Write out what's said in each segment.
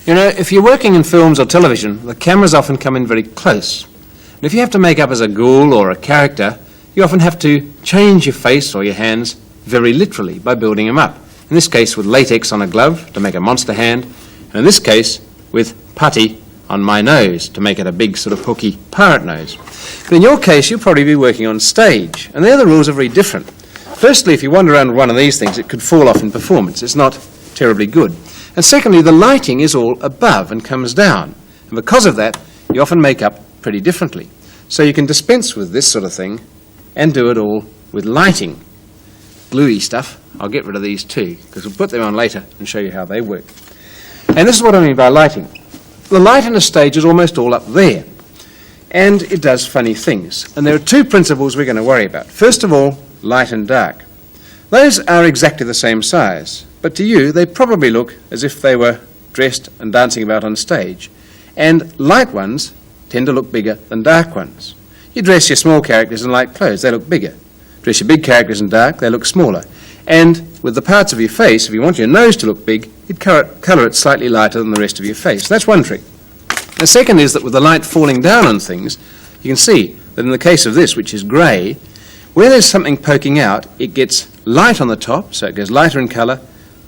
You know, if you're working in films or television, the cameras often come in very close. And if you have to make up as a ghoul or a character, you often have to change your face or your hands very literally by building them up. In this case with latex on a glove to make a monster hand, and in this case with putty on my nose to make it a big sort of hooky pirate nose. But in your case, you'll probably be working on stage, and there the rules are very different. Firstly, if you wander around with one of these things, it could fall off in performance. It's not terribly good. And secondly, the lighting is all above and comes down. And because of that, you often make up pretty differently. So you can dispense with this sort of thing and do it all with lighting. Gluey stuff. I'll get rid of these too, because we'll put them on later and show you how they work. And this is what I mean by lighting. The light in a stage is almost all up there, and it does funny things. And there are two principles we're going to worry about. First of all, light and dark. Those are exactly the same size, but to you they probably look as if they were dressed and dancing about on stage. And light ones tend to look bigger than dark ones. You dress your small characters in light clothes, they look bigger. Dress your big characters in dark, they look smaller. And with the parts of your face, if you want your nose to look big, you'd colour it slightly lighter than the rest of your face. That's one trick. The second is that with the light falling down on things, you can see that in the case of this, which is grey, where there's something poking out, it gets light on the top, so it goes lighter in colour,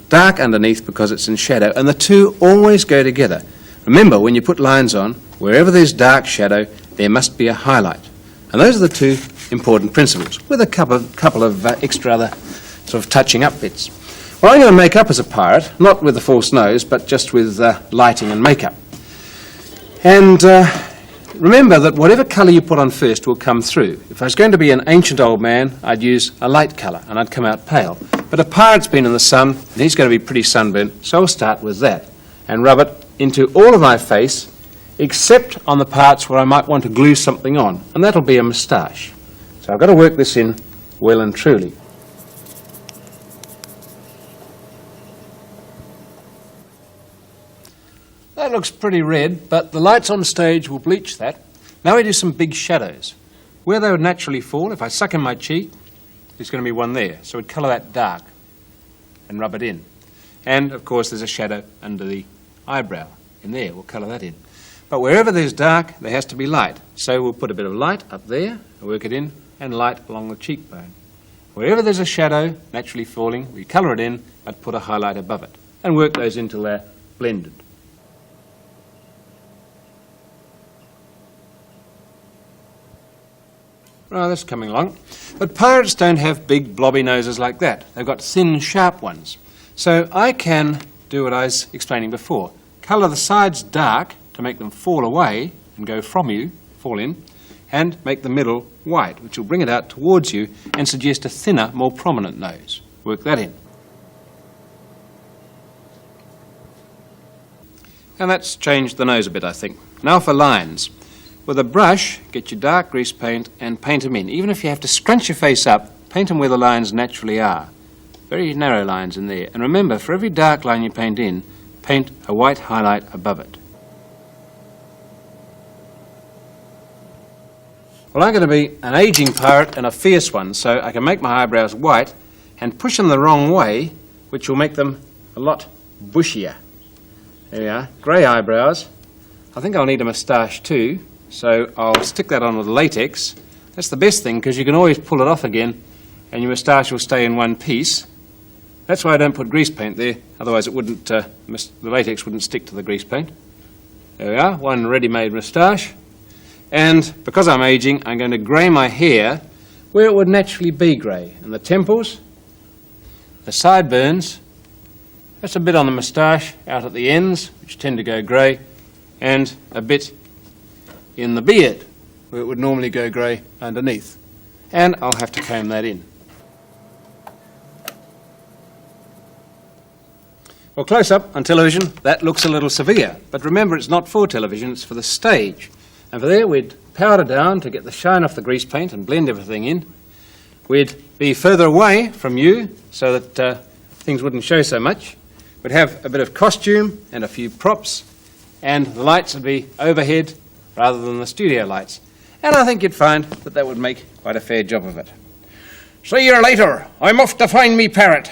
dark underneath because it's in shadow, and the two always go together. Remember, when you put lines on, wherever there's dark shadow, there must be a highlight. And those are the two important principles, with a couple of extra other sort of touching up bits. Well, I'm going to make up as a pirate, not with a false nose, but just with lighting and makeup. And remember that whatever colour you put on first will come through. If I was going to be an ancient old man, I'd use a light colour and I'd come out pale. But a pirate's been in the sun and he's going to be pretty sunburnt, so I'll start with that and rub it into all of my face, except on the parts where I might want to glue something on, and that'll be a moustache. So I've got to work this in well and truly. That looks pretty red, but the lights on stage will bleach that. Now we do some big shadows. Where they would naturally fall, if I suck in my cheek, there's going to be one there. So we'd colour that dark and rub it in. And, of course, there's a shadow under the eyebrow. In there, we'll colour that in. But wherever there's dark, there has to be light. So we'll put a bit of light up there, work it in, and light along the cheekbone. Wherever there's a shadow naturally falling, we colour it in, but put a highlight above it. And work those until they're blended. Oh, that's coming along. But pirates don't have big blobby noses like that. They've got thin, sharp ones. So I can do what I was explaining before. Colour the sides dark to make them fall away and go from you, fall in, and make the middle white, which will bring it out towards you and suggest a thinner, more prominent nose. Work that in. And that's changed the nose a bit, I think. Now for lines. With a brush, get your dark grease paint and paint them in. Even if you have to scrunch your face up, paint them where the lines naturally are. Very narrow lines in there. And remember, for every dark line you paint in, paint a white highlight above it. Well, I'm going to be an aging pirate and a fierce one, so I can make my eyebrows white and push them the wrong way, which will make them a lot bushier. There we are, grey eyebrows. I think I'll need a moustache too. So I'll stick that on with latex. That's the best thing because you can always pull it off again and your moustache will stay in one piece. That's why I don't put grease paint there, otherwise it wouldn't, the latex wouldn't stick to the grease paint. There we are, one ready-made moustache. And because I'm aging, I'm going to grey my hair where it would naturally be grey. And the temples, the sideburns, that's a bit on the moustache out at the ends, which tend to go grey, and a bit in the beard, where it would normally go grey underneath. And I'll have to comb that in. Well, close up on television, that looks a little severe. But remember, it's not for television, it's for the stage. And for there, we'd powder down to get the shine off the grease paint and blend everything in. We'd be further away from you so that things wouldn't show so much. We'd have a bit of costume and a few props, and the lights would be overhead rather than the studio lights. And I think you'd find that that would make quite a fair job of it. See you later. I'm off to find me parrot.